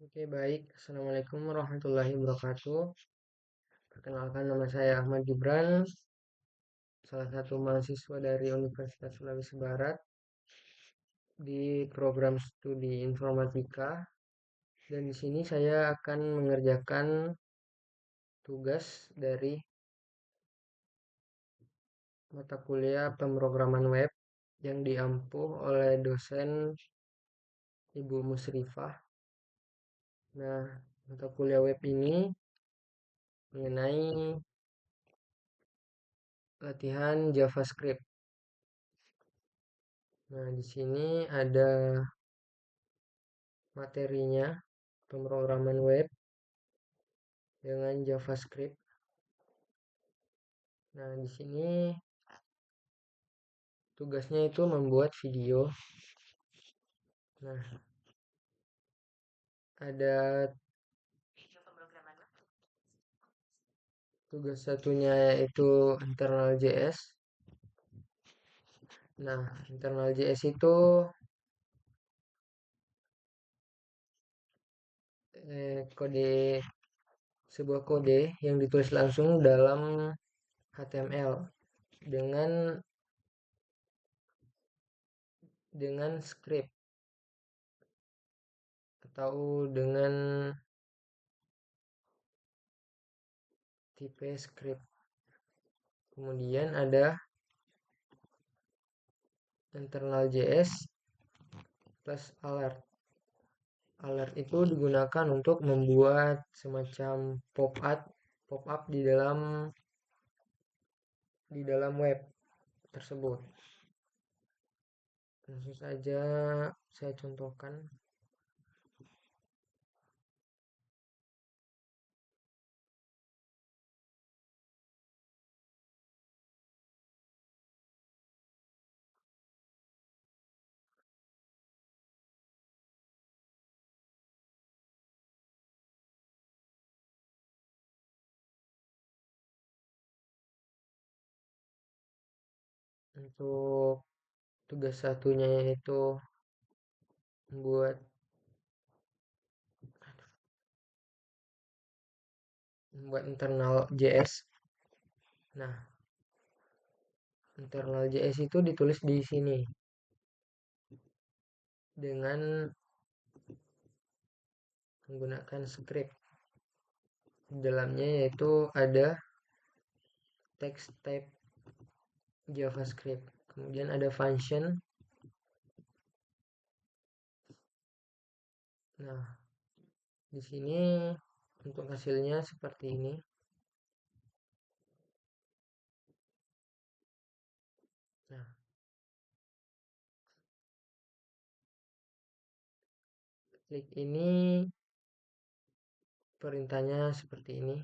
Oke, baik. Assalamualaikum warahmatullahi wabarakatuh. Perkenalkan, nama saya Ahmad Gibran, salah satu mahasiswa dari Universitas Sulawesi Barat di program studi informatika. Dan di sini saya akan mengerjakan tugas dari mata kuliah pemrograman web yang diampu oleh dosen Ibu Musrifah. Nah, mata kuliah web ini mengenai latihan JavaScript. Nah, di sini ada materinya, pemrograman web dengan JavaScript. Nah, di sini tugasnya itu membuat video. Nah, ada tugas satunya yaitu internal JS. Nah, internal JS itu kode sebuah kode yang ditulis langsung dalam HTML dengan script atau dengan tipe script. Kemudian ada internal JS plus alert. Alert itu digunakan untuk membuat semacam pop-up di dalam web tersebut. Langsung saja saya contohkan. Untuk tugas satunya yaitu membuat internal JS. Nah, internal JS itu ditulis di sini dengan menggunakan script. Di dalamnya yaitu ada text type JavaScript. Kemudian ada function. Nah, di sini untuk hasilnya seperti ini. Nah, klik ini perintahnya seperti ini.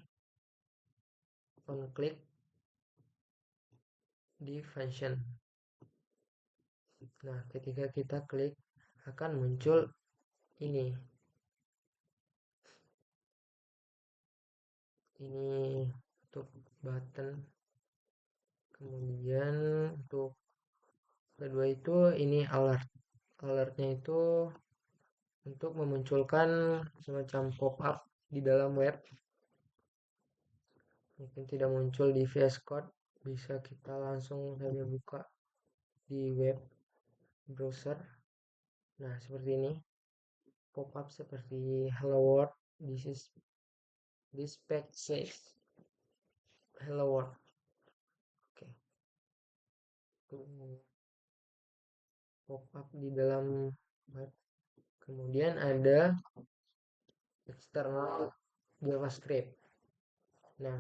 On click di function. Nah, ketika kita klik akan muncul ini. Ini untuk button. Kemudian untuk kedua itu ini alert. Alertnya itu untuk memunculkan semacam pop-up di dalam web. Mungkin tidak muncul di VS Code, bisa kita langsung saja buka di web browser. Nah, seperti ini. Pop-up seperti hello world, this page says hello world. Oke. Pop-up di dalam web. Kemudian ada external JavaScript. Nah,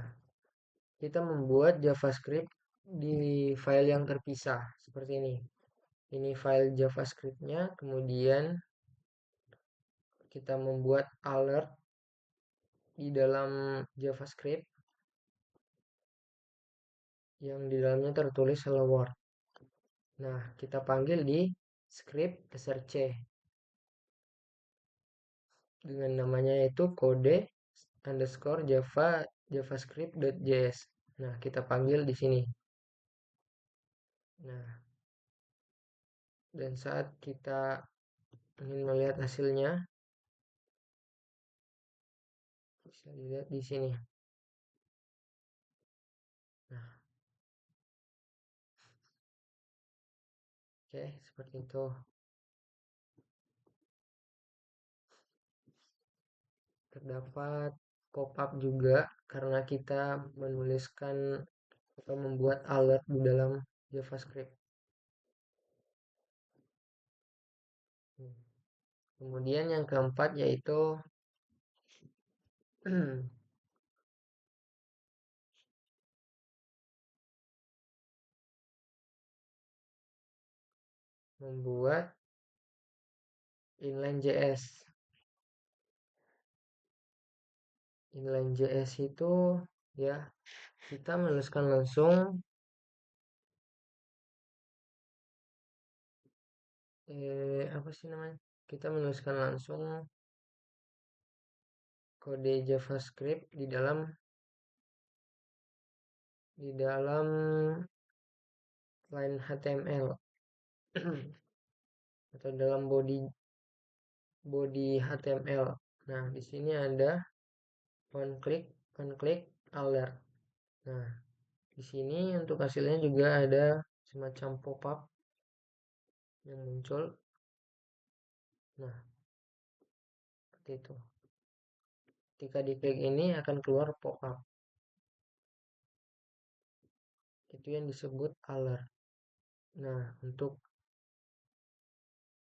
kita membuat JavaScript di file yang terpisah seperti ini. Ini file JavaScript-nya, kemudian kita membuat alert di dalam JavaScript yang di dalamnya tertulis hello world. Nah, kita panggil di script src dengan namanya yaitu kode underscore javascript.js. Nah, kita panggil di sini. Nah, dan saat kita ingin melihat hasilnya, bisa dilihat di sini. Nah, oke, seperti itu. Terdapat pop-up juga karena kita menuliskan atau membuat alert di dalam JavaScript. Kemudian yang keempat yaitu membuat inline JS. Inline JS itu ya kita menuliskan langsung apa sih namanya? Kita menuliskan langsung kode JavaScript di dalam line HTML atau dalam body HTML. Nah, di sini ada on click alert. Nah, di sini untuk hasilnya juga ada semacam pop-up yang muncul. Nah, seperti itu. Ketika diklik ini akan keluar pop-up. Itu yang disebut alert. Nah, untuk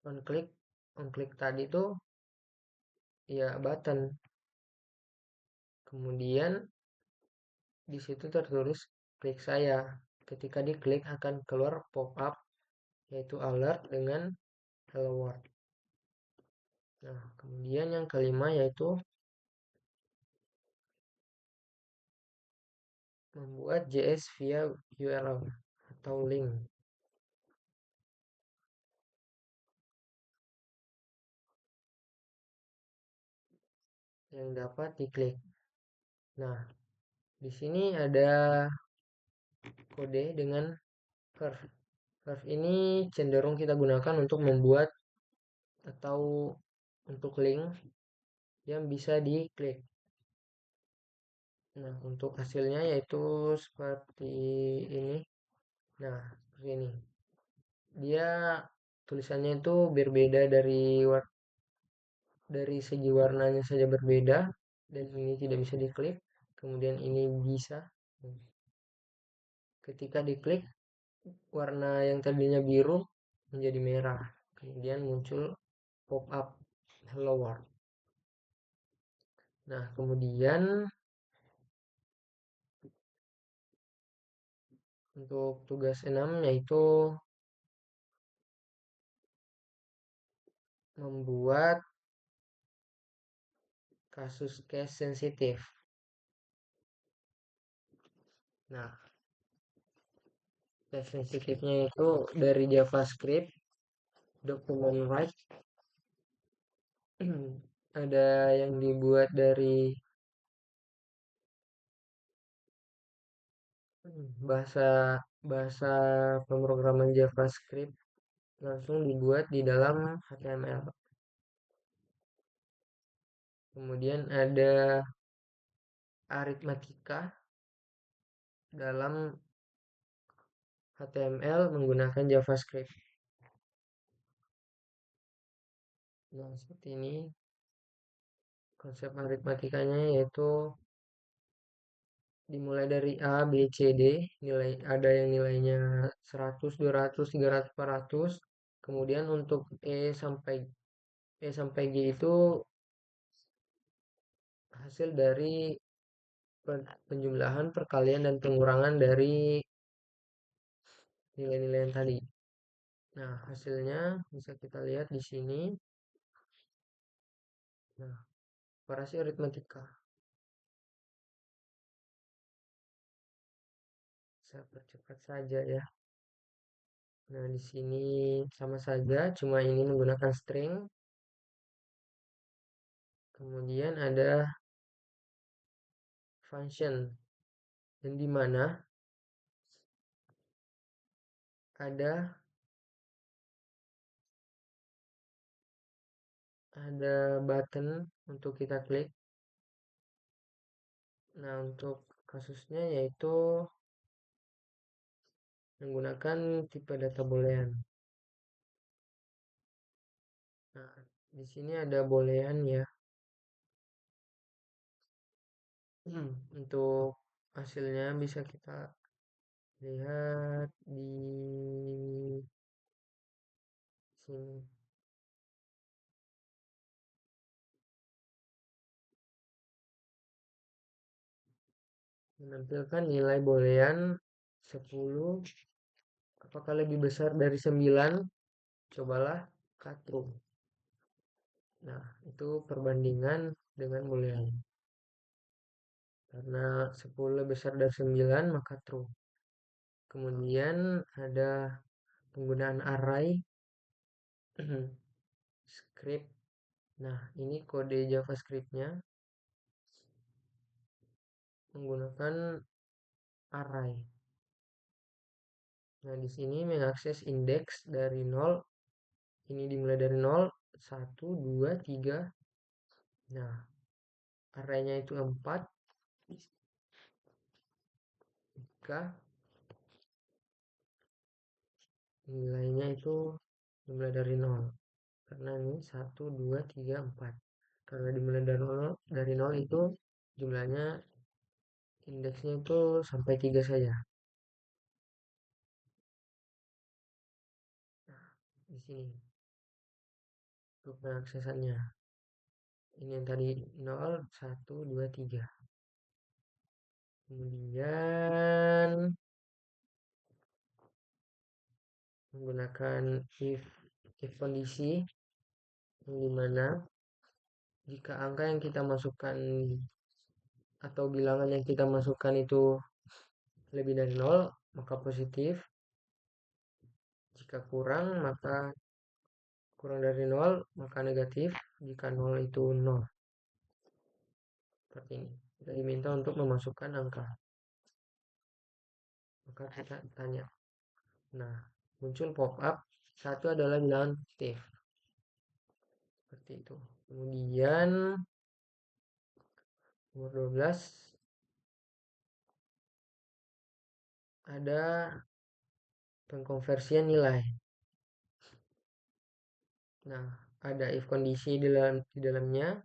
on click tadi tuh ya button. Kemudian di situ tertulis klik saya. Ketika diklik akan keluar pop-up yaitu alert dengan hello world. Nah, kemudian yang kelima yaitu membuat JS via URL atau link yang dapat diklik. Nah, di sini ada kode dengan curve. Curve ini cenderung kita gunakan untuk membuat atau untuk link yang bisa diklik. Nah, untuk hasilnya yaitu seperti ini. Nah, seperti ini. Dia tulisannya itu berbeda dari segi warnanya saja berbeda dan ini tidak bisa diklik. Kemudian ini bisa. Ketika diklik warna yang tadinya biru menjadi merah. Kemudian muncul pop-up hello world. Nah, kemudian untuk tugas 6 yaitu membuat kasus case sensitif. Nah, case sensitifnya itu dari JavaScript, document write, ada yang dibuat dari bahasa bahasa pemrograman JavaScript langsung dibuat di dalam HTML. Kemudian ada aritmatika dalam HTML menggunakan JavaScript. Nah, seperti ini konsep aritmatikanya yaitu dimulai dari A, B, C, D, nilai ada yang nilainya 100, 200, 300, 400. Kemudian untuk E sampai G itu hasil dari penjumlahan, perkalian dan pengurangan dari nilai-nilai yang tadi. Nah, hasilnya bisa kita lihat di sini. Nah, operasi aritmatika. Saya percepat saja ya. Nah, di sini sama saja, cuma ini menggunakan string. Kemudian ada function, yang dimana ada button untuk kita klik. Nah, untuk kasusnya yaitu menggunakan tipe data boolean. Nah, di sini ada boolean ya. Untuk hasilnya bisa kita lihat di sini. Menampilkan nilai boolean 10 apakah lebih besar dari 9? Cobalah cut true. Nah, itu perbandingan dengan boolean. Karena 10 besar dari 9 maka true. Kemudian ada penggunaan array script. Nah, ini kode JavaScript-nya menggunakan array. Nah, di sini mengakses indeks dari 0. Ini dimulai dari 0, 1, 2, 3. Nah, arraynya itu 4. Jika nilainya itu dimulai dari 0. Karena ini 1, 2, 3, 4. Karena dimulai dari 0 itu jumlahnya indeksnya itu sampai 3 saja. Nah, di sini untuk pengaksesannya. Ini yang tadi 0, 1, 2, 3. Kemudian menggunakan if kondisi yang dimana jika angka yang kita masukkan atau bilangan yang kita masukkan itu lebih dari 0 maka positif, jika kurang dari 0 maka negatif, jika 0 itu 0. Seperti ini, kita diminta untuk memasukkan angka, maka kita tanya. Nah, muncul pop up, satu adalah bilangan positif, seperti itu. Kemudian nomor 12 ada pengkonversian nilai. Nah, ada if kondisi di dalamnya,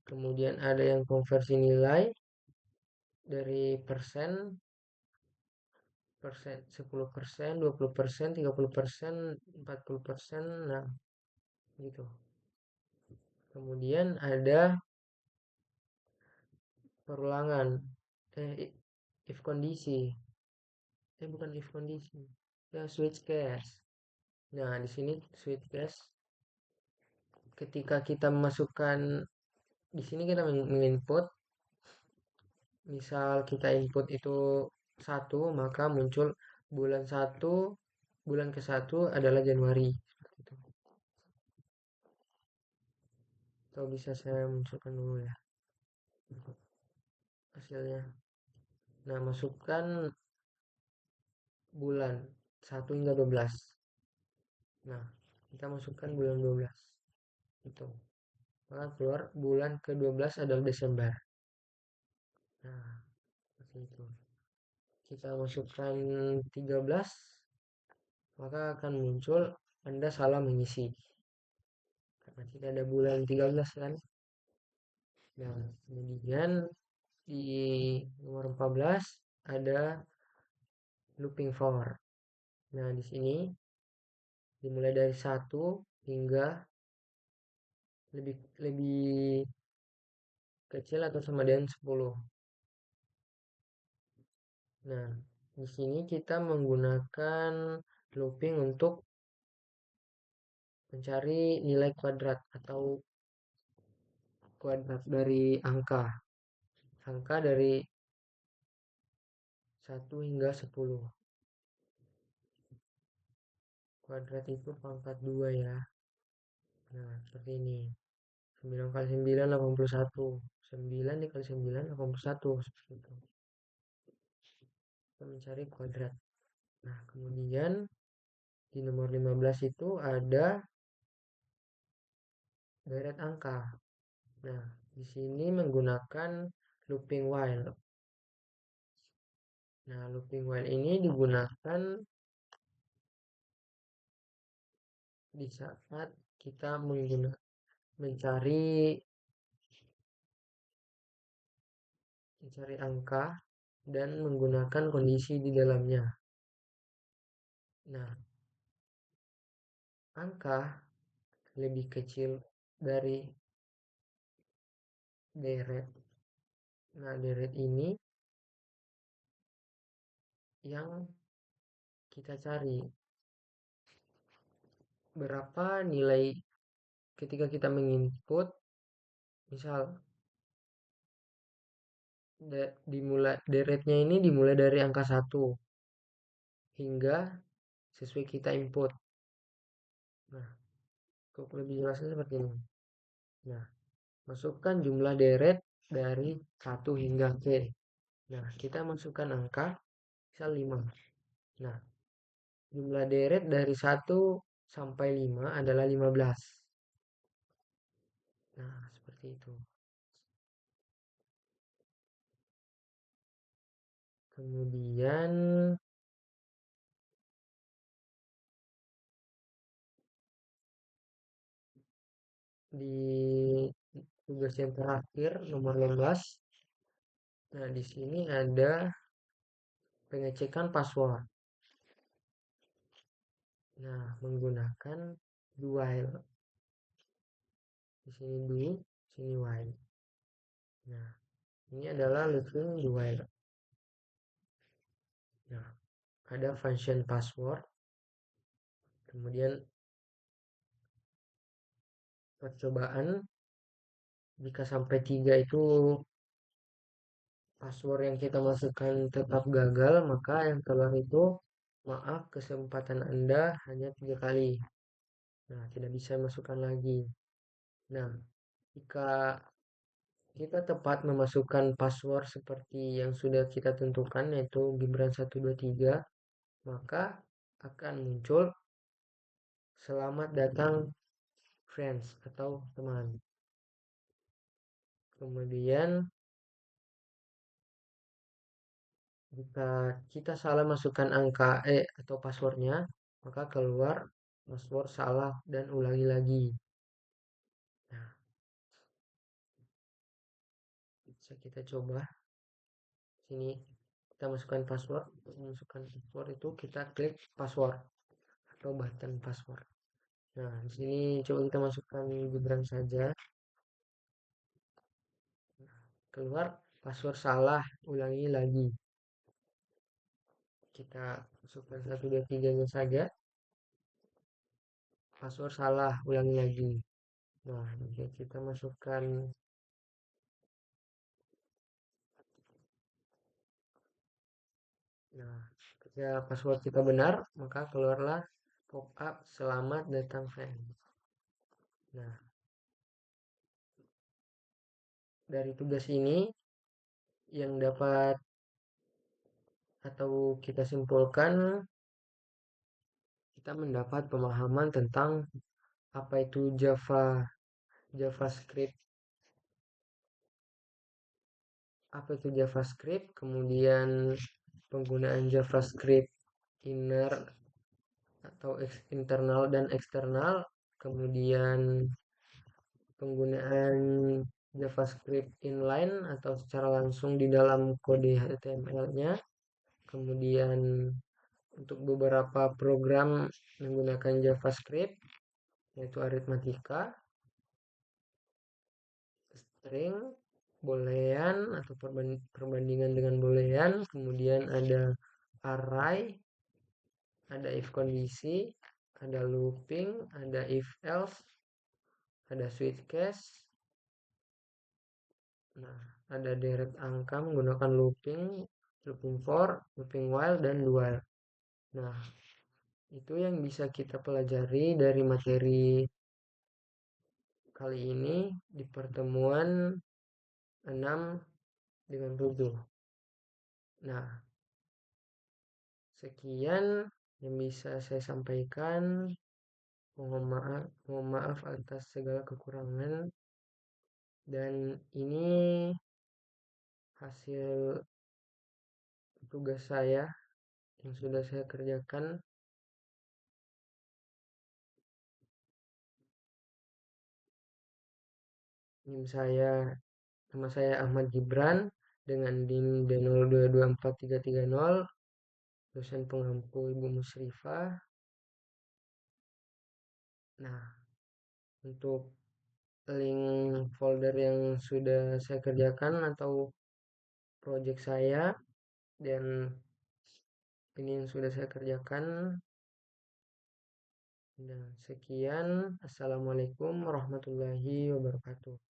kemudian ada yang konversi nilai dari persen, 10%, 20%, 30%, 40%. Nah, gitu. Kemudian ada perulangan, if kondisi, bukan if kondisi, ya switch case. Nah, di sini switch case ketika kita memasukkan, di sini kita menginput, misal kita input itu 1, maka muncul bulan ke-1 adalah Januari. Seperti itu. Atau bisa saya munculkan dulu ya hasilnya. Nah, masukkan bulan 1 hingga 12. Nah, kita masukkan bulan 12. Itu. Maka keluar bulan ke-12 adalah Desember. Nah, seperti itu. Kita masukkan 13, maka akan muncul Anda salah mengisi. Karena tidak ada bulan 13 kan. Nah, kemudian di nomor 14 ada looping for. Nah, di sini dimulai dari 1 hingga lebih lebih kecil atau sama dengan 10. Nah, di sini kita menggunakan looping untuk mencari nilai kuadrat atau kuadrat dari angka. Angka dari 1 hingga 10. Kuadrat itu pangkat 2 ya. Nah, seperti ini. 9 kali 9, 81. 9 dikali 9, 81. Seperti itu. Kita mencari kuadrat. Nah, kemudian di nomor 15 itu ada deret angka. Nah, di sini menggunakan looping while. Nah, looping while ini digunakan di saat kita mencari mencari angka dan menggunakan kondisi di dalamnya. Nah, angka lebih kecil dari deret. Nah, deret ini yang kita cari. Berapa nilai ketika kita menginput, misal deretnya ini dimulai dari angka 1 hingga sesuai kita input. Nah, untuk lebih jelasnya seperti ini. Nah, masukkan jumlah deret dari 1 hingga K. Nah, kita masukkan angka misal 5. Nah, jumlah deret dari 1 sampai 5 adalah 15. Nah, seperti itu. Kemudian di tugas yang terakhir nomor 16. Nah, di sini ada pengecekan password. Nah, menggunakan do while. Di sini do, sini while. Nah, ini adalah looping do while. Nah, ada function password. Kemudian percobaan jika sampai 3 itu password yang kita masukkan tetap gagal, maka yang keluar itu maaf, kesempatan Anda hanya 3 kali. Nah, tidak bisa masukkan lagi. Nah, jika kita tepat memasukkan password seperti yang sudah kita tentukan, yaitu Gibran 123, maka akan muncul selamat datang friends atau teman. Kemudian jika kita salah masukkan angka atau passwordnya, maka keluar password salah dan ulangi lagi. Nah, bisa kita coba. Sini kita masukkan password. Untuk masukkan password itu kita klik password atau button password. Nah, di sini coba kita masukkan Gibran saja. Keluar password salah, ulangi lagi. Kita masukkan 123-nya saja. Password salah, ulangi lagi. Nah, jika kita masukkan Nah, ketika password kita benar, maka keluarlah pop-up selamat datang friend. Nah, dari tugas ini yang dapat atau kita simpulkan, kita mendapat pemahaman tentang apa itu JavaScript, kemudian penggunaan JavaScript inner atau internal dan eksternal, kemudian penggunaan JavaScript inline atau secara langsung di dalam kode HTML-nya, kemudian untuk beberapa program menggunakan JavaScript yaitu aritmatika, string, boolean atau perbandingan dengan boolean, kemudian ada array, ada if kondisi, ada looping, ada if else, ada switch case. Nah, ada deret angka menggunakan looping, looping for, looping while, dan do while. Nah, itu yang bisa kita pelajari dari materi kali ini di pertemuan 6 dengan 7. Nah, sekian yang bisa saya sampaikan. Mohon maaf atas segala kekurangan. Dan ini hasil tugas saya yang sudah saya kerjakan. NIM saya, nama saya Ahmad Gibran dengan NIM D022430, dosen pengampu Ibu Musrifah. Nah, untuk link folder yang sudah saya kerjakan atau project saya dan ini yang sudah saya kerjakan. Dan sekian, assalamualaikum warahmatullahi wabarakatuh.